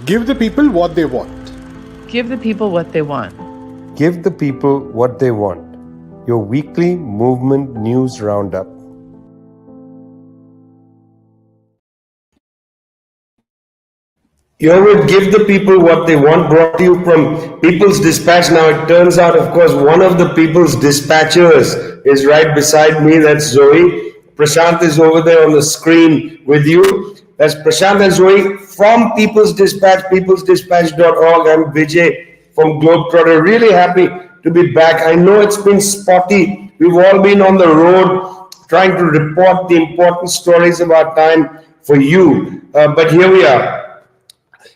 Give the people what they want. Give the people what they want. Give the people what they want. Your weekly movement news roundup. Here with Give the People What They Want, brought to you from People's Dispatch. Now it turns out, of course, one of the People's Dispatchers is right beside me. That's Zoe. Prasanth is over there on the screen with you. That's Prasanth and Zoe from People's Dispatch, peoplesdispatch.org. I'm Vijay from Globetrotter. Really happy to be back. I know it's been spotty. We've all been on the road trying to report the important stories of our time for you. But here we are.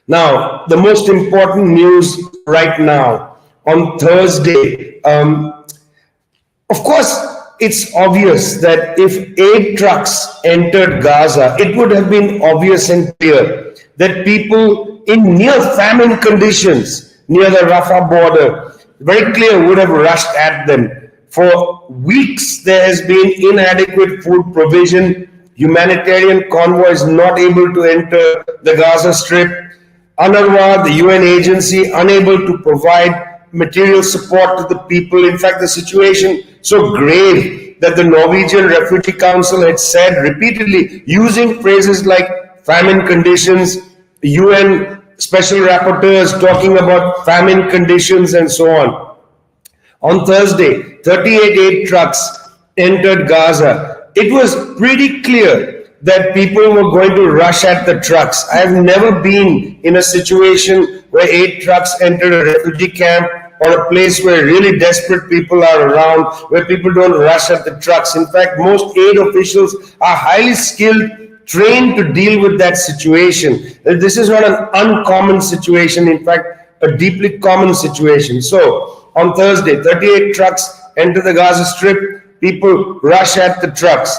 Now, the most important news right now on Thursday. Of course, it's obvious that if aid trucks entered Gaza, it would have been obvious and clear that people in near famine conditions near the Rafah border, very clear, would have rushed at them. For weeks, there has been inadequate food provision, humanitarian convoys not able to enter the Gaza Strip, UNRWA, the UN agency, unable to provide material support to the people. In fact, the situation so grave that the Norwegian Refugee Council had said repeatedly, using phrases like famine conditions, UN special rapporteurs talking about famine conditions and so on. On Thursday, 38 aid trucks entered Gaza. It was pretty clear that people were going to rush at the trucks. I have never been in a situation where aid trucks entered a refugee camp or a place where really desperate people are around, where people don't rush at the trucks. In fact, most aid officials are highly skilled, trained to deal with that situation. This is not an uncommon situation, in fact, a deeply common situation. So, on Thursday, 38 trucks enter the Gaza Strip, people rush at the trucks.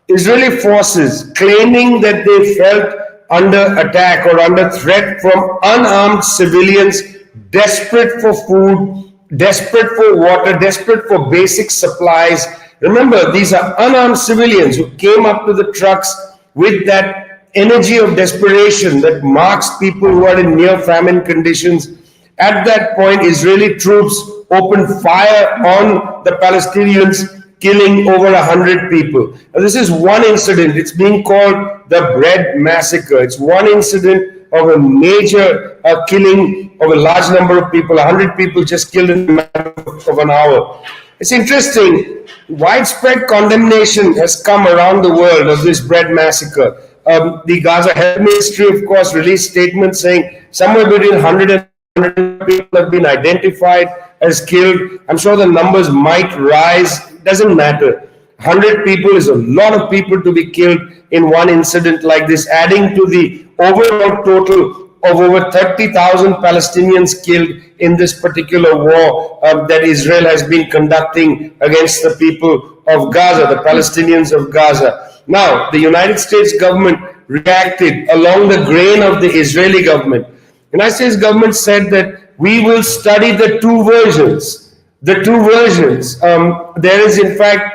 Israeli forces claiming that they felt under attack or under threat from unarmed civilians desperate for food, desperate for water, desperate for basic supplies. Remember, these are unarmed civilians who came up to the trucks with that energy of desperation that marks people who are in near famine conditions. At that point, Israeli troops opened fire on the Palestinians, killing over 100 people. Now, this is one incident. It's being called the bread massacre. It's one incident of a major killing of a large number of people. 100 people just killed in a matter of an hour. It's interesting. Widespread condemnation has come around the world of this bread massacre. The Gaza Health Ministry, of course, released statements saying somewhere between 100 and 100 people have been identified as killed. I'm sure the numbers might rise. Doesn't matter. 100 people is a lot of people to be killed in one incident like this, adding to the overall total of over 30,000 Palestinians killed in this particular war that Israel has been conducting against the people of Gaza, the Palestinians of Gaza. Now, the United States government reacted along the grain of the Israeli government. The United States government said that we will study the two versions. The two versions. There is, in fact,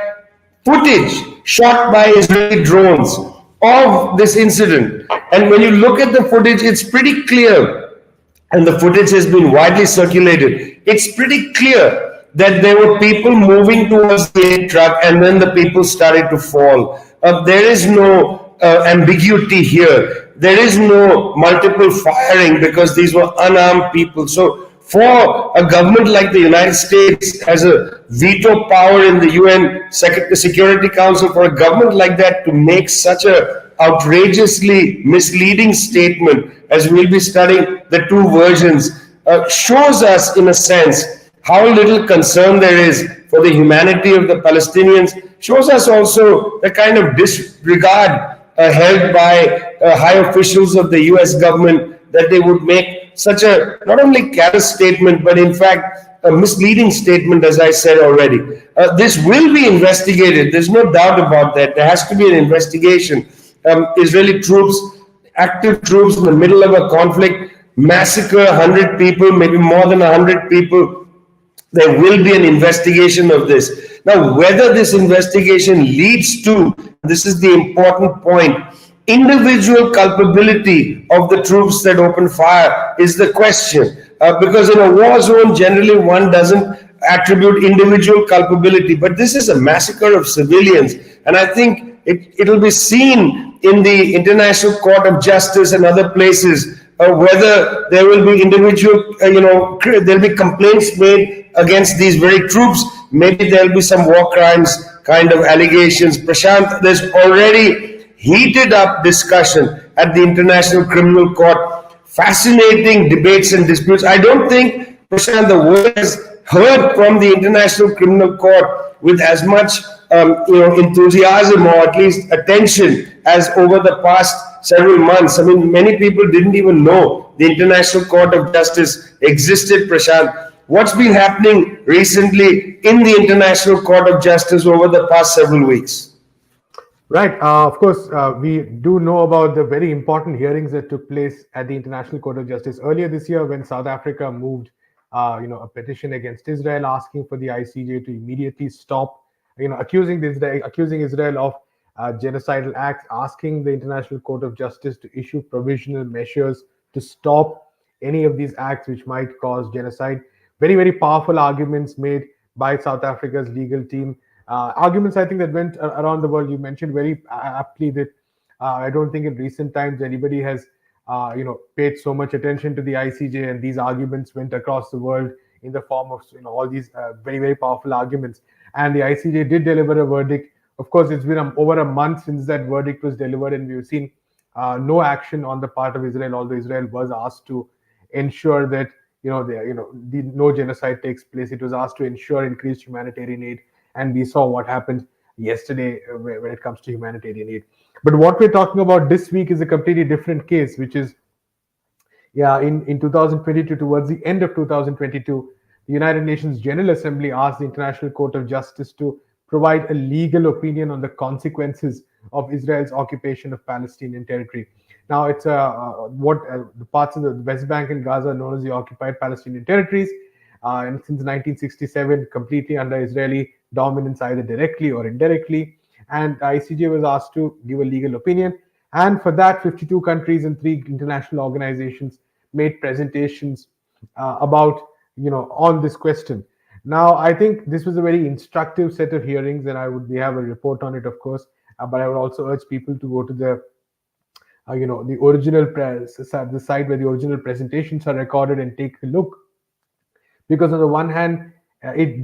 footage shot by Israeli drones of this incident. And when you look at the footage, it's pretty clear, and the footage has been widely circulated. It's pretty clear that there were people moving towards the aid truck, and then the people started to fall. There is no ambiguity here. There is no multiple firing because these were unarmed people. So, for a government like the United States has a veto power in the UN Security Council, for a government like that to make such a outrageously misleading statement, as we'll be studying the two versions, shows us in a sense how little concern there is for the humanity of the Palestinians, shows us also the kind of disregard held by high officials of the US government, that they would make such a not only careless statement, but in fact a misleading statement, as I said already. This will be investigated. There's no doubt about that. There has to be an investigation. Israeli troops, active troops in the middle of a conflict, massacre 100 people, maybe more than 100 people. There will be an investigation of this. Now, whether this investigation leads to, this is the important point, individual culpability of the troops that open fire is the question. Because in a war zone, generally one doesn't attribute individual culpability, but this is a massacre of civilians, and I think it'll be seen in the International Court of Justice and other places whether there will be individual, there'll be complaints made against these very troops. Maybe there'll be some war crimes kind of allegations. Prashant, there's already heated up discussion at the International Criminal Court. Fascinating debates and disputes. I don't think, Prashant, the world has heard from the International Criminal Court with as much enthusiasm or at least attention as over the past several months. I mean, many people didn't even know the International Court of Justice existed, Prashant. What's been happening recently in the International Court of Justice over the past several weeks? Right. Of course, we do know about the very important hearings that took place at the International Court of Justice earlier this year when South Africa moved, a petition against Israel asking for the ICJ to immediately stop, accusing Israel of genocidal acts, asking the International Court of Justice to issue provisional measures to stop any of these acts which might cause genocide. Very, very powerful arguments made by South Africa's legal team. Arguments, I think, that went around the world. You mentioned very aptly that I don't think in recent times anybody has, paid so much attention to the ICJ, and these arguments went across the world in the form of, all these very, very powerful arguments. And the ICJ did deliver a verdict. Of course, it's been over a month since that verdict was delivered, and we've seen no action on the part of Israel, although Israel was asked to ensure that no genocide takes place. It was asked to ensure increased humanitarian aid. And we saw what happened yesterday when it comes to humanitarian aid. But what we're talking about this week is a completely different case, which is, in 2022, towards the end of 2022, the United Nations General Assembly asked the International Court of Justice to provide a legal opinion on the consequences of Israel's occupation of Palestinian territory. Now, it's the parts of the West Bank and Gaza are known as the occupied Palestinian territories, and since 1967, completely under Israeli dominance, either directly or indirectly. And ICJ was asked to give a legal opinion. And for that, 52 countries and 3 international organizations made presentations about, on this question. Now, I think this was a very instructive set of hearings, and we have a report on it, of course. But I would also urge people to go to the original the site where the original presentations are recorded and take a look. Because on the one hand, it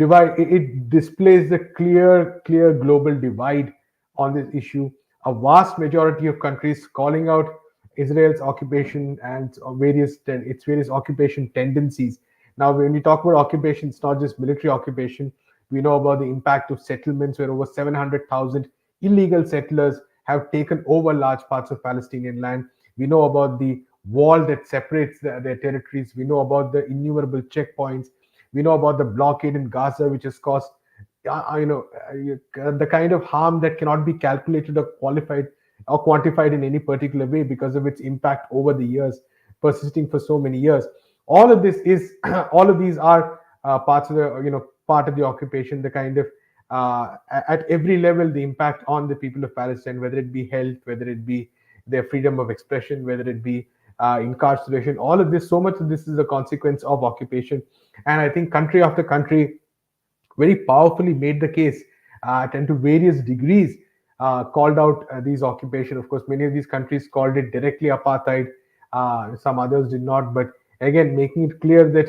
displays the clear global divide on this issue. A vast majority of countries calling out Israel's occupation and its various occupation tendencies. Now, when we talk about occupation, it's not just military occupation. We know about the impact of settlements, where over 700,000 illegal settlers have taken over large parts of Palestinian land. We know about the wall that separates their territories. We know about the innumerable checkpoints. We know about the blockade in Gaza, which has caused, the kind of harm that cannot be calculated or quantified in any particular way because of its impact over the years, persisting for so many years. All of these are parts of part of the occupation. The kind of at every level, the impact on the people of Palestine, whether it be health, whether it be their freedom of expression, whether it be incarceration, all of this, so much of this is a consequence of occupation. And I think country after country very powerfully made the case and to various degrees called out these occupation. Of course, many of these countries called it directly apartheid. Some others did not. But again, making it clear that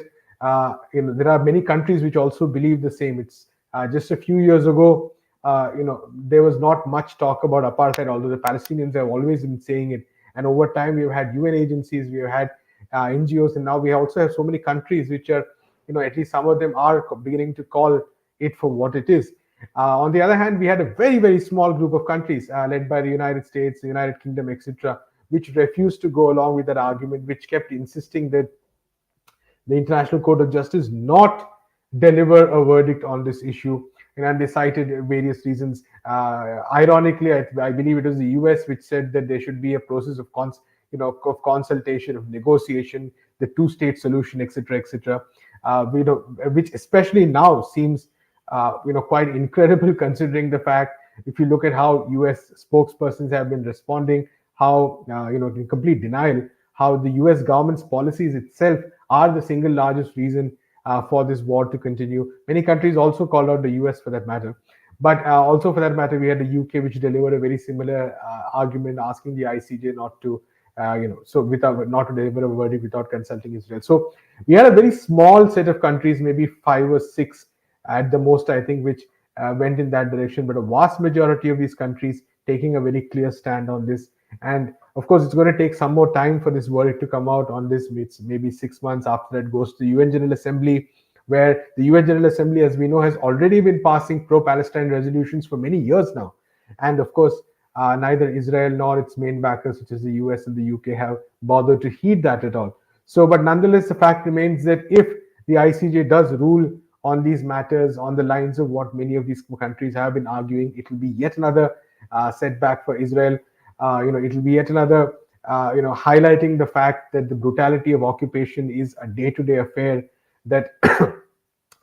there are many countries which also believe the same. It's just a few years ago, there was not much talk about apartheid, although the Palestinians have always been saying it. And over time, we've had UN agencies, we've had NGOs, and now we also have so many countries which are, at least some of them are beginning to call it for what it is. On the other hand, we had a very, very small group of countries led by the United States, the United Kingdom, etc., which refused to go along with that argument, which kept insisting that the International Court of Justice not deliver a verdict on this issue. And they cited various reasons. Ironically, I believe it was the US which said that there should be a process of consultation, of negotiation, the two-state solution, etc., etc. Which especially now seems quite incredible, considering the fact, if you look at how US spokespersons have been responding, how, in complete denial, how the US government's policies itself are the single largest reason for this war to continue. Many countries also called out the US for that matter. But also for that matter, we had the UK, which delivered a very similar argument, asking the ICJ not to, not to deliver a verdict without consulting Israel. So we had a very small set of countries, maybe 5 or 6 at the most, I think, which went in that direction. But a vast majority of these countries taking a very clear stand on this. And of course, it's going to take some more time for this verdict to come out on this. It's maybe 6 months after that goes to the UN General Assembly, where the UN General Assembly, as we know, has already been passing pro-Palestine resolutions for many years now. And of course, neither Israel nor its main backers, which is the US and the UK, have bothered to heed that at all. So, but nonetheless, the fact remains that if the ICJ does rule on these matters on the lines of what many of these countries have been arguing, it will be yet another setback for Israel. It will be yet another, highlighting the fact that the brutality of occupation is a day-to-day affair, that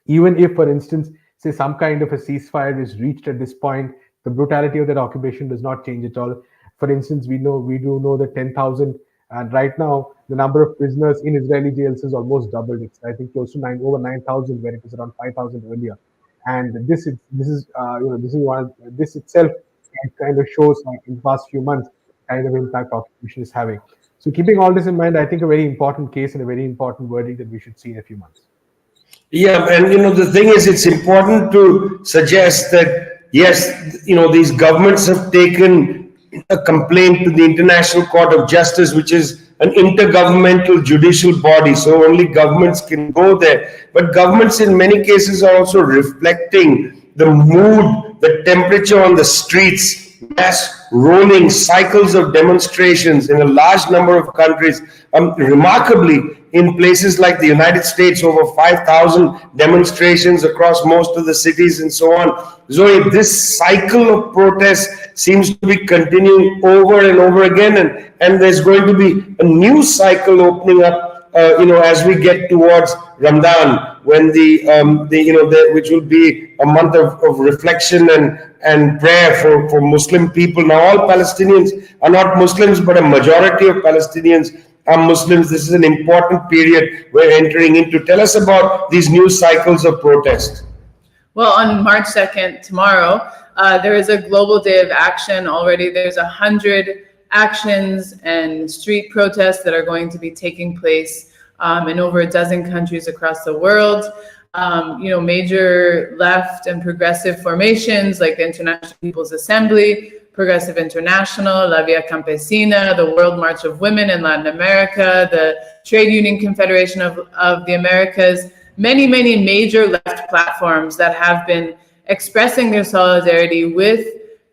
even if, for instance, say some kind of a ceasefire is reached at this point, the brutality of that occupation does not change at all. For instance, we do know that 10,000, and right now the number of prisoners in Israeli jails is almost doubled. It's, I think, close to over 9,000, where it was around 5,000 earlier. And this itself kind of shows, like, in the past few months, kind of impact occupation is having. So keeping all this in mind, I think a very important case and a very important verdict that we should see in a few months. Yeah, and the thing is, it's important to suggest that, yes, these governments have taken a complaint to the International Court of Justice, which is an intergovernmental judicial body, so only governments can go there. But governments in many cases are also reflecting the mood, the temperature on the streets, mass rolling cycles of demonstrations in a large number of countries. Remarkably, in places like the United States, over 5,000 demonstrations across most of the cities and so on. Zoe, this cycle of protest seems to be continuing over and over again, and there's going to be a new cycle opening up, as we get towards Ramadan, when which will be a month of reflection and prayer for Muslim people. Now, all Palestinians are not Muslims, but a majority of Palestinians are Muslims. This is an important period we're entering into. Tell us about these new cycles of protest. Well, on March 2nd, tomorrow, there is a global day of action already. There's 100 actions and street protests that are going to be taking place in over a dozen countries across the world. Major left and progressive formations like the International People's Assembly, Progressive International, La Via Campesina, the World March of Women in Latin America, the Trade Union Confederation of the Americas, many major left platforms that have been expressing their solidarity with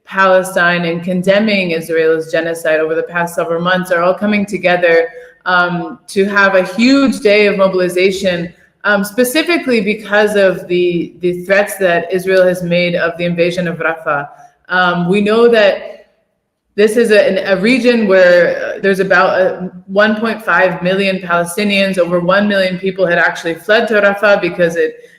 Palestine and condemning Israel's genocide over the past several months are all coming together to have a huge day of mobilization, specifically because of the threats that Israel has made of the invasion of Rafah. We know that this is a region where there's about 1.5 million Palestinians. Over 1 million people had actually fled to Rafah because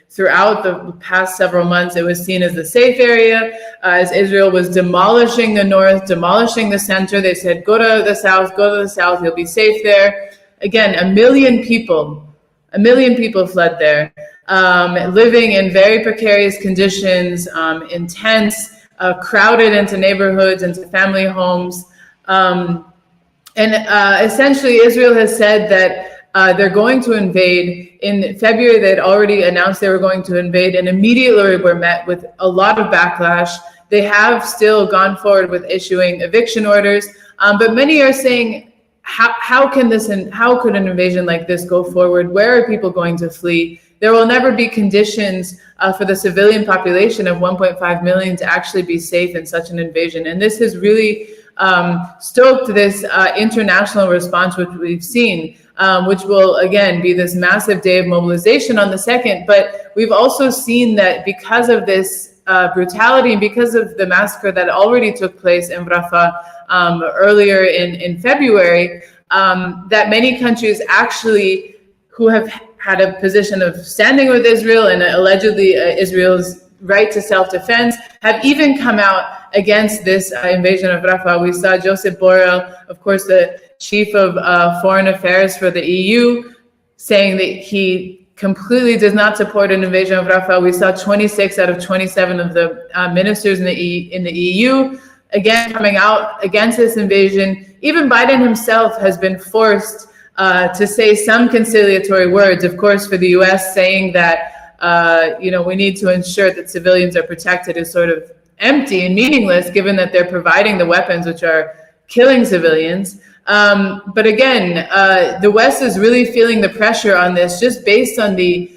throughout the past several months, it was seen as the safe area. As Israel was demolishing the north, demolishing the center, they said, go to the south, you'll be safe there. Again, 1 million people fled there, living in very precarious conditions, in tents, crowded into neighborhoods, into family homes. Essentially, Israel has said that they're going to invade. In February, they'd already announced they were going to invade, and immediately were met with a lot of backlash. They have still gone forward with issuing eviction orders, but many are saying, how could an invasion like this go forward? Where are people going to flee? There will never be conditions for the civilian population of 1.5 million to actually be safe in such an invasion. And this has really stoked this international response, which we've seen, which will, again, be this massive day of mobilization on the 2nd. But we've also seen that because of this brutality and because of the massacre that already took place in Rafah earlier in February, that many countries actually who have had a position of standing with Israel and allegedly Israel's right to self-defense have even come out against this invasion of Rafah. We saw Josep Borrell, of course, the chief of foreign affairs for the EU, saying that he completely does not support an invasion of Rafah. We saw 26 out of 27 of the ministers in the EU again coming out against this invasion. Even Biden himself has been forced to say some conciliatory words, of course, for the US, saying that we need to ensure that civilians are protected is sort of empty and meaningless, given that they're providing the weapons which are killing civilians. But again, the West is really feeling the pressure on this, just based on the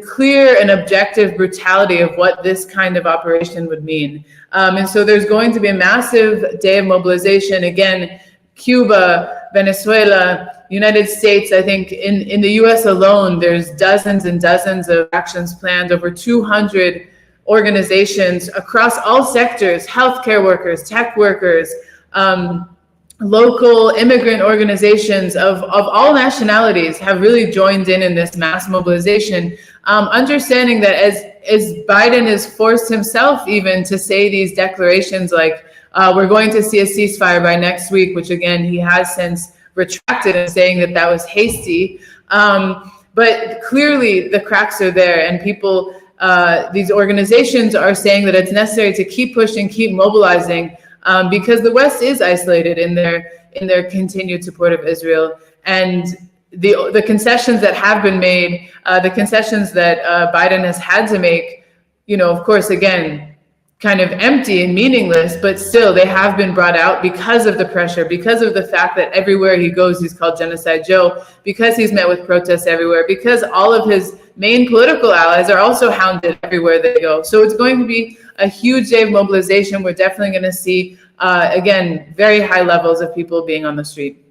clear and objective brutality of what this kind of operation would mean. And so there's going to be a massive day of mobilization. Again, Cuba, Venezuela, United States, I think in the US alone, there's dozens and dozens of actions planned, over 200 organizations across all sectors, healthcare workers, tech workers, local immigrant organizations of all nationalities have really joined in this mass mobilization, understanding that as Biden has forced himself even to say these declarations like, we're going to see a ceasefire by next week, which again, he has since retracted and saying that was hasty. But clearly the cracks are there, and people, these organizations are saying that it's necessary to keep pushing, keep mobilizing, because the West is isolated in their continued support of Israel. And the concessions that have been made, the concessions that Biden has had to make, of course, again, kind of empty and meaningless, but still they have been brought out because of the pressure, because of the fact that everywhere he goes, he's called Genocide Joe, because he's met with protests everywhere, because all of his main political allies are also hounded everywhere they go. So it's going to be a huge day of mobilization. We're definitely going to see, again, very high levels of people being on the street.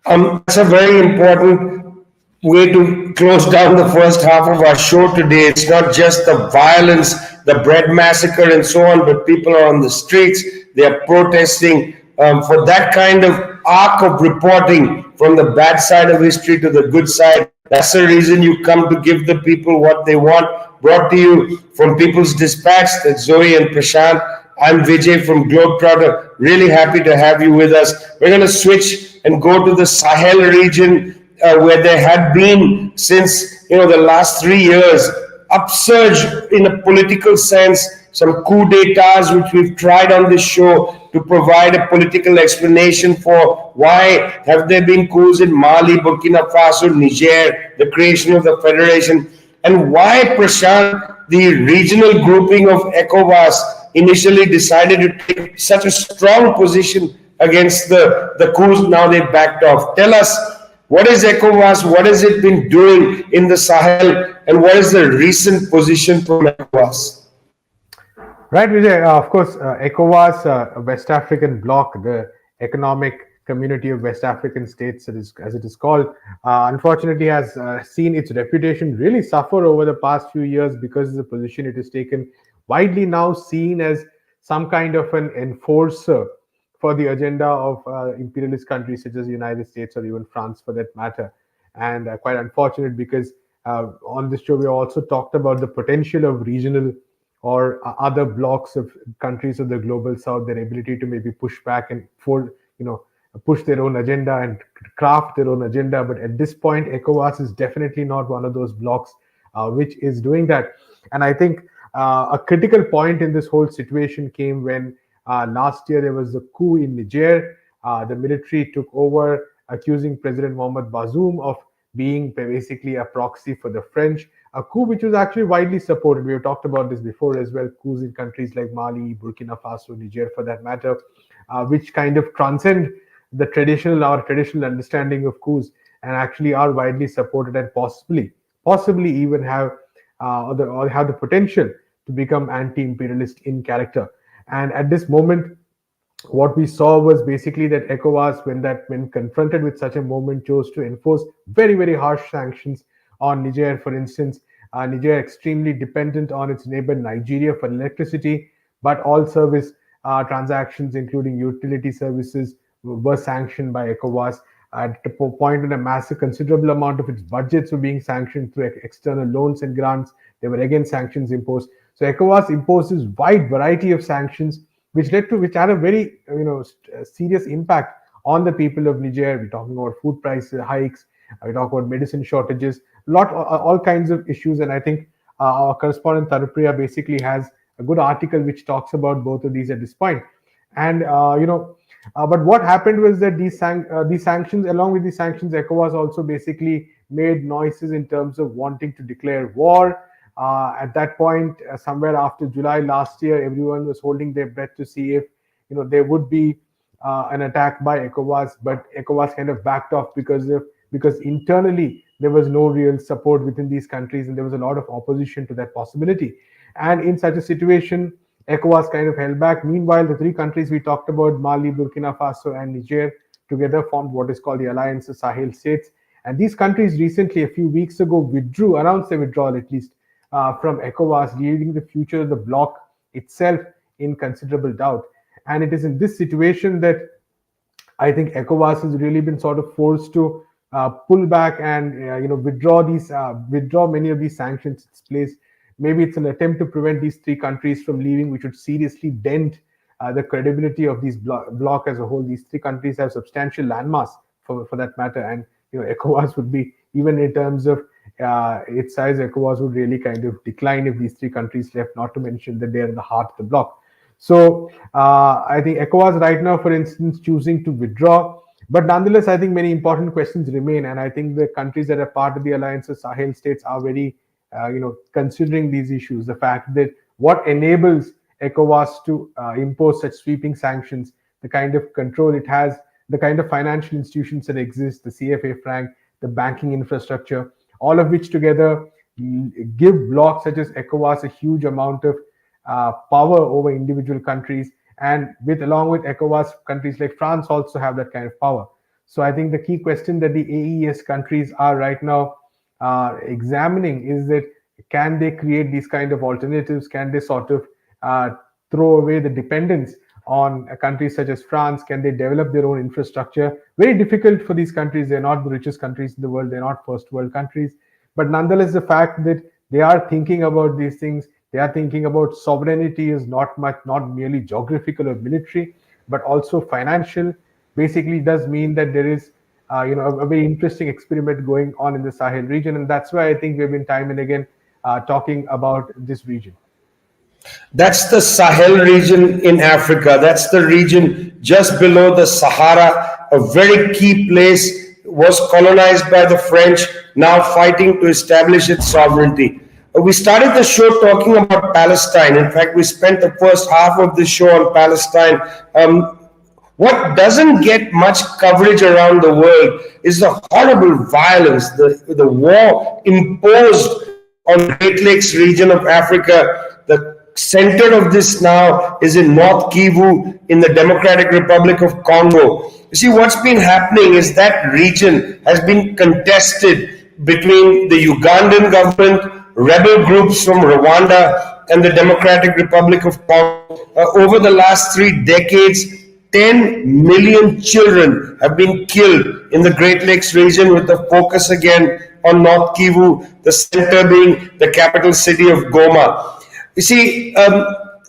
That's a very important way to close down the first half of our show today. It's not just the violence, the bread massacre and so on, but people are on the streets. They are protesting for that kind of arc of reporting from the bad side of history to the good side. That's the reason you come to give the people what they want. Brought to you from People's Dispatch, that's Zoe and Prashant. I'm Vijay from Globetrotter. Really happy to have you with us. We're going to switch and go to the Sahel region, where there had been, since the last 3 years, upsurge in a political sense, some coup d'etats which we've tried on this show to provide a political explanation for why have there been coups in Mali, Burkina Faso, Niger, the creation of the federation, and why, Prashant, the regional grouping of ECOWAS initially decided to take such a strong position against the coups. Now they've backed off. Tell us, what is ECOWAS? What has it been doing in the Sahel? And what is the recent position from ECOWAS? Right, Vijay. Of course, ECOWAS, a West African bloc, the Economic Community of West African States, as it is called, unfortunately has seen its reputation really suffer over the past few years because of the position it has taken, widely now seen as some kind of an enforcer for the agenda of imperialist countries such as the United States or even France for that matter. And quite unfortunate because on this show we also talked about the potential of regional or other blocks of countries of the global south, their ability to maybe push back and push their own agenda and craft their own agenda. But at this point, ECOWAS is definitely not one of those blocks which is doing that. And I think a critical point in this whole situation came when last year there was a coup in Niger. The military took over, accusing President Mohamed Bazoum of being basically a proxy for the French, a coup which was actually widely supported. We have talked about this before as well, coups in countries like Mali, Burkina Faso, Niger for that matter, which kind of transcend our traditional understanding of coups and actually are widely supported and possibly even have the potential to become anti-imperialist in character. And at this moment, what we saw was basically that ECOWAS, when confronted with such a moment, chose to enforce very, very harsh sanctions on Niger. For instance, Niger extremely dependent on its neighbor Nigeria for electricity, but all service transactions, including utility services, were sanctioned by ECOWAS. At the point when a massive, considerable amount of its budgets were being sanctioned through external loans and grants, there were again sanctions imposed. So ECOWAS imposes wide variety of sanctions, which had a very serious impact on the people of Niger. We're talking about food price hikes, we talk about medicine shortages, all kinds of issues. And I think our correspondent Tarupriya basically has a good article which talks about both of these at this point. And but what happened was that these sanctions, along with these sanctions, ECOWAS also basically made noises in terms of wanting to declare war. At that point, somewhere after July last year, everyone was holding their breath to see if there would be an attack by ECOWAS, but ECOWAS kind of backed off because internally there was no real support within these countries, and there was a lot of opposition to that possibility. And in such a situation, ECOWAS kind of held back. Meanwhile, the three countries we talked about, Mali, Burkina Faso, and Niger, together formed what is called the Alliance of Sahel States. And these countries recently, a few weeks ago, announced their withdrawal at least from ECOWAS, leaving the future of the bloc itself in considerable doubt. And it is in this situation that I think ECOWAS has really been sort of forced to pull back and withdraw many of these sanctions in its place. Maybe it's an attempt to prevent these three countries from leaving, which would seriously dent the credibility of these bloc as a whole. These three countries have substantial landmass for that matter, and ECOWAS would be, even in terms of its size, ECOWAS would really kind of decline if these three countries left, not to mention that they're in the heart of the bloc. So I think ECOWAS right now, for instance, choosing to withdraw, but nonetheless, I think many important questions remain, and I think the countries that are part of the Alliance of Sahel States are very considering these issues. The fact that what enables ECOWAS to impose such sweeping sanctions, the kind of control it has, the kind of financial institutions that exist, the CFA franc, the banking infrastructure, all of which together give blocs such as ECOWAS a huge amount of power over individual countries. And along with ECOWAS, countries like France also have that kind of power. So I think the key question that the AES countries are right now examining is that, can they create these kind of alternatives? Can they sort of throw away the dependence on countries such as France? Can they develop their own infrastructure? Very difficult for these countries. They're not the richest countries in the world. They're not first world countries. But nonetheless, the fact that they are thinking about these things, they are thinking about sovereignty is not merely geographical or military, but also financial, basically does mean that there is a very interesting experiment going on in the Sahel region. And that's why I think we've been time and again talking about this region. That's the Sahel region in Africa. That's the region just below the Sahara, a very key place, was colonized by the French, now fighting to establish its sovereignty. We started the show talking about Palestine. In fact, we spent the first half of the show on Palestine. What doesn't get much coverage around the world is the horrible violence, the war imposed on the Great Lakes region of Africa. The center of this now is in North Kivu in the Democratic Republic of Congo. You see, what's been happening is that region has been contested between the Ugandan government, rebel groups from Rwanda, and the Democratic Republic of Congo. Over the last 3 decades, 10 million children have been killed in the Great Lakes region, with the focus again on North Kivu, the center being the capital city of Goma. You see,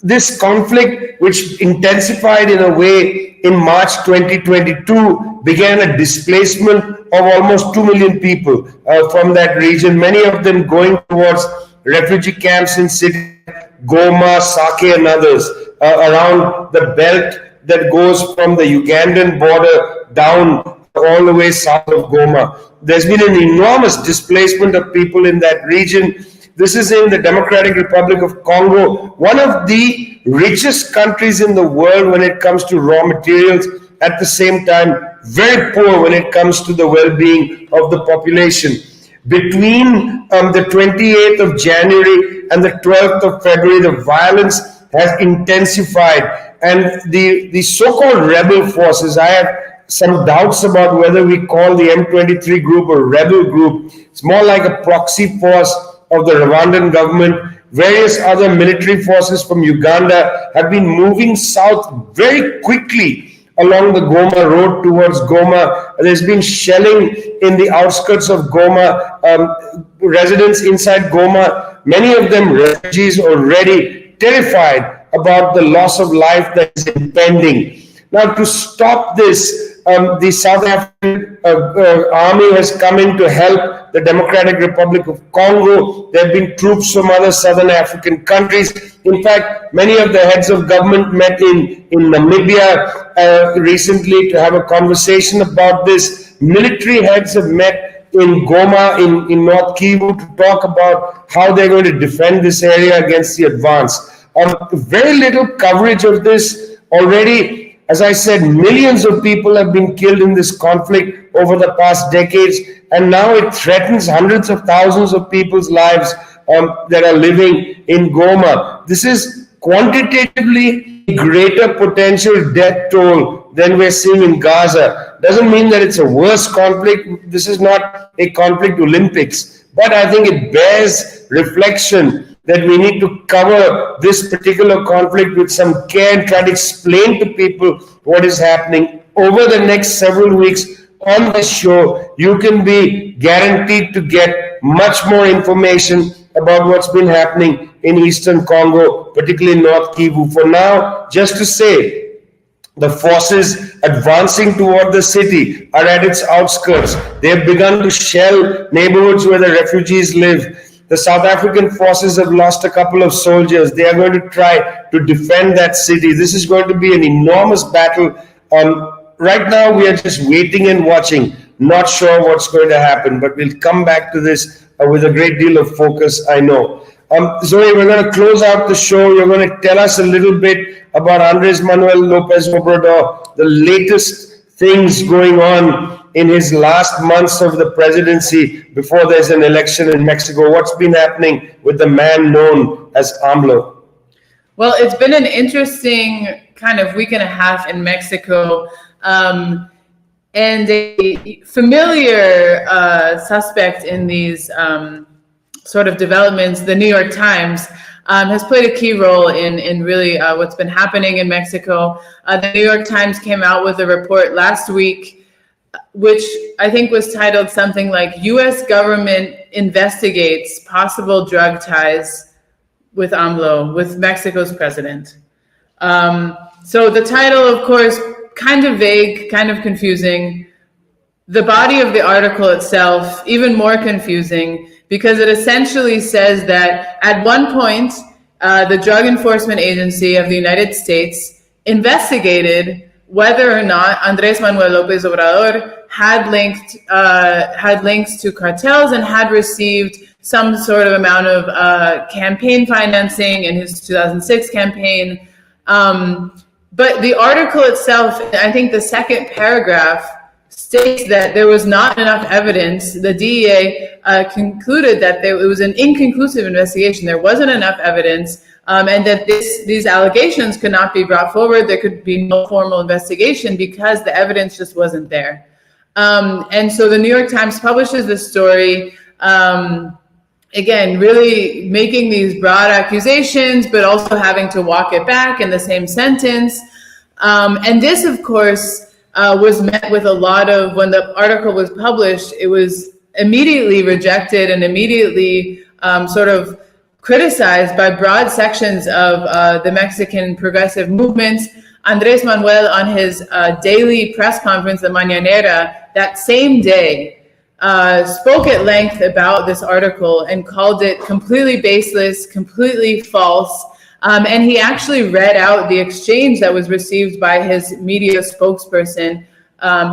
this conflict, which intensified in a way in March 2022, began a displacement of almost 2 million people from that region, many of them going towards refugee camps in cities like Goma, Sake, and others around the belt that goes from the Ugandan border down all the way south of Goma. There's been an enormous displacement of people in that region. This is in the Democratic Republic of Congo, one of the richest countries in the world when it comes to raw materials, at the same time very poor when it comes to the well-being of the population. Between the 28th of January and the 12th of February, the violence has intensified, and the so-called rebel forces, I have some doubts about whether we call the M23 group a rebel group. It's more like a proxy force of the Rwandan government. Various other military forces from Uganda have been moving south very quickly along the Goma road towards Goma. There's been shelling in the outskirts of Goma. Residents inside Goma, many of them refugees already, terrified about the loss of life that is impending. Now, to stop this, the South African army has come in to help the Democratic Republic of Congo. There have been troops from other southern African countries. In fact, many of the heads of government met in Namibia recently to have a conversation about this. Military heads have met in Goma, in North Kivu, to talk about how they're going to defend this area against the advance. Very little coverage of this already. As I said, millions of people have been killed in this conflict over the past decades, and now it threatens hundreds of thousands of people's lives that are living in Goma. This is quantitatively greater potential death toll than we're seeing in Gaza. Doesn't mean that it's a worse conflict. This is not a conflict Olympics, but I think it bears reflection that we need to cover this particular conflict with some care and try to explain to people what is happening. Over the next several weeks on this show, you can be guaranteed to get much more information about what's been happening in Eastern Congo, particularly North Kivu. For now, just to say, the forces advancing toward the city are at its outskirts. They have begun to shell neighborhoods where the refugees live. The South African forces have lost a couple of soldiers. They are going to try to defend that city. This is going to be an enormous battle. Right now, we are just waiting and watching, not sure what's going to happen, but we'll come back to this with a great deal of focus, I know. Zoe, we're going to close out the show. You're going to tell us a little bit about Andres Manuel Lopez Obrador, the latest things going on in his last months of the presidency before there's an election in Mexico. What's been happening with the man known as AMLO? Well, it's been an interesting kind of week and a half in Mexico. And a familiar suspect in these sort of developments, the New York Times, has played a key role in really what's been happening in Mexico. The New York Times came out with a report last week, which I think was titled something like U.S. Government Investigates Possible Drug Ties with AMLO, with Mexico's president. So the title, of course, kind of vague, kind of confusing. The body of the article itself, even more confusing, because it essentially says that at one point, the Drug Enforcement Agency of the United States investigated whether or not Andres Manuel Lopez Obrador had links to cartels and had received some sort of amount of campaign financing in his 2006 campaign. But the article itself, I think the second paragraph, states that there was not enough evidence. The DEA concluded that it was an inconclusive investigation. There wasn't enough evidence, and that these allegations could not be brought forward. There could be no formal investigation because the evidence just wasn't there. And so the New York Times publishes this story, again, really making these broad accusations, but also having to walk it back in the same sentence. And this, of course, was met with a lot of, when the article was published, it was immediately rejected and immediately sort of criticized by broad sections of the Mexican progressive movements. Andres Manuel, on his daily press conference, the Mañanera, that same day, spoke at length about this article and called it completely baseless, completely false. And he actually read out the exchange that was received by his media spokesperson,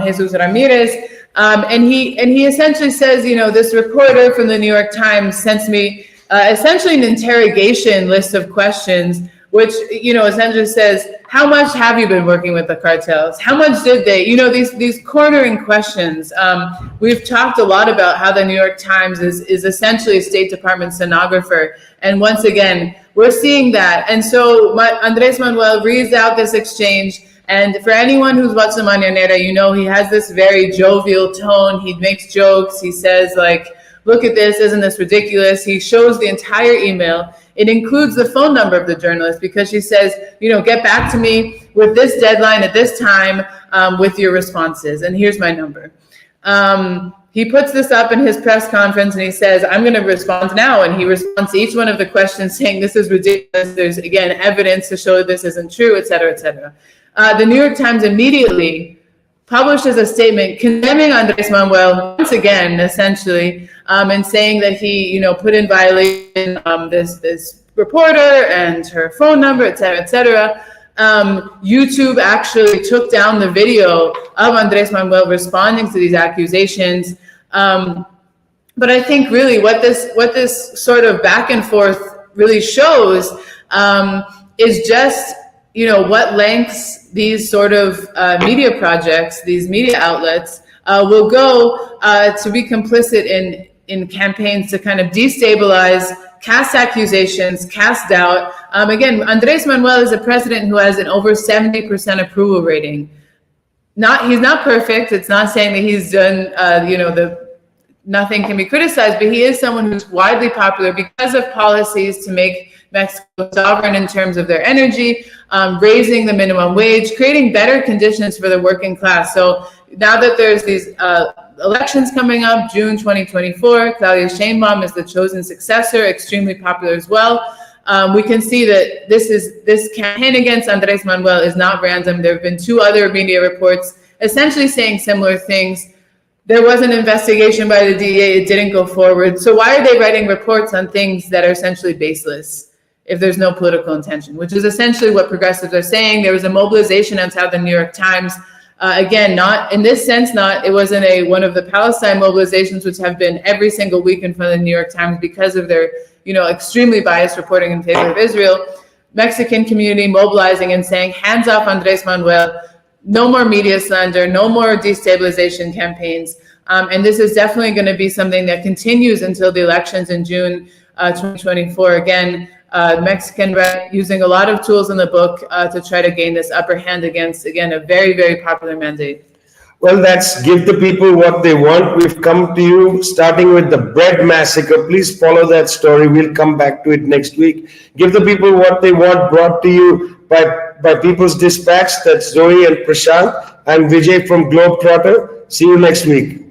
Jesus Ramirez. And he essentially says, you know, this reporter from the New York Times sent me essentially an interrogation list of questions, which, you know, essentially says, how much have you been working with the cartels? How much did they, you know, these cornering questions. We've talked a lot about how the New York Times is essentially a State Department stenographer. And once again, we're seeing that. And so Andres Manuel reads out this exchange. And for anyone who's watched the Mañanera, you know, he has this very jovial tone. He makes jokes. He says, like, look at this, isn't this ridiculous? He shows the entire email. It includes the phone number of the journalist because she says, you know, get back to me with this deadline at this time with your responses. And here's my number. he puts this up in his press conference and he says, I'm going to respond now. And he responds to each one of the questions saying, this is ridiculous. There's, again, evidence to show this isn't true, et cetera, et cetera. The New York Times immediately publishes a statement condemning Andres Manuel once again, essentially, and saying that he, put in violation this reporter and her phone number, et cetera, et cetera. YouTube actually took down the video of Andres Manuel responding to these accusations. But I think really what this sort of back and forth really shows is just what lengths these sort of media projects, these media outlets will go to be complicit in campaigns to kind of destabilize, cast accusations, cast doubt. Again, Andres Manuel is a president who has an over 70% approval rating. He's not perfect. It's not saying that he's done, nothing can be criticized, but he is someone who's widely popular because of policies to make Mexico sovereign in terms of their energy, raising the minimum wage, creating better conditions for the working class. So now that there's these elections coming up, June 2024, Claudia Sheinbaum is the chosen successor, extremely popular as well. We can see that this campaign against Andres Manuel is not random. There have been 2 other media reports essentially saying similar things. There was an investigation by the DEA, it didn't go forward. So why are they writing reports on things that are essentially baseless if there's no political intention, which is essentially what progressives are saying. There was a mobilization outside the New York Times. Again, not in this sense, it wasn't one of the Palestine mobilizations, which have been every single week in front of the New York Times because of their, extremely biased reporting in favor of Israel. Mexican community mobilizing and saying, hands off Andres Manuel, no more media slander, no more destabilization campaigns. And this is definitely going to be something that continues until the elections in June 2024. Again, Mexican right using a lot of tools in the book to try to gain this upper hand against, again, a very, very popular mandate. Well, that's give the people what they want. We've come to you starting with the bread massacre. Please follow that story. We'll come back to it next week. Give the people what they want, brought to you by People's Dispatch. That's Zoe and Prashad. I'm Vijay from Globetrotter. See you next week.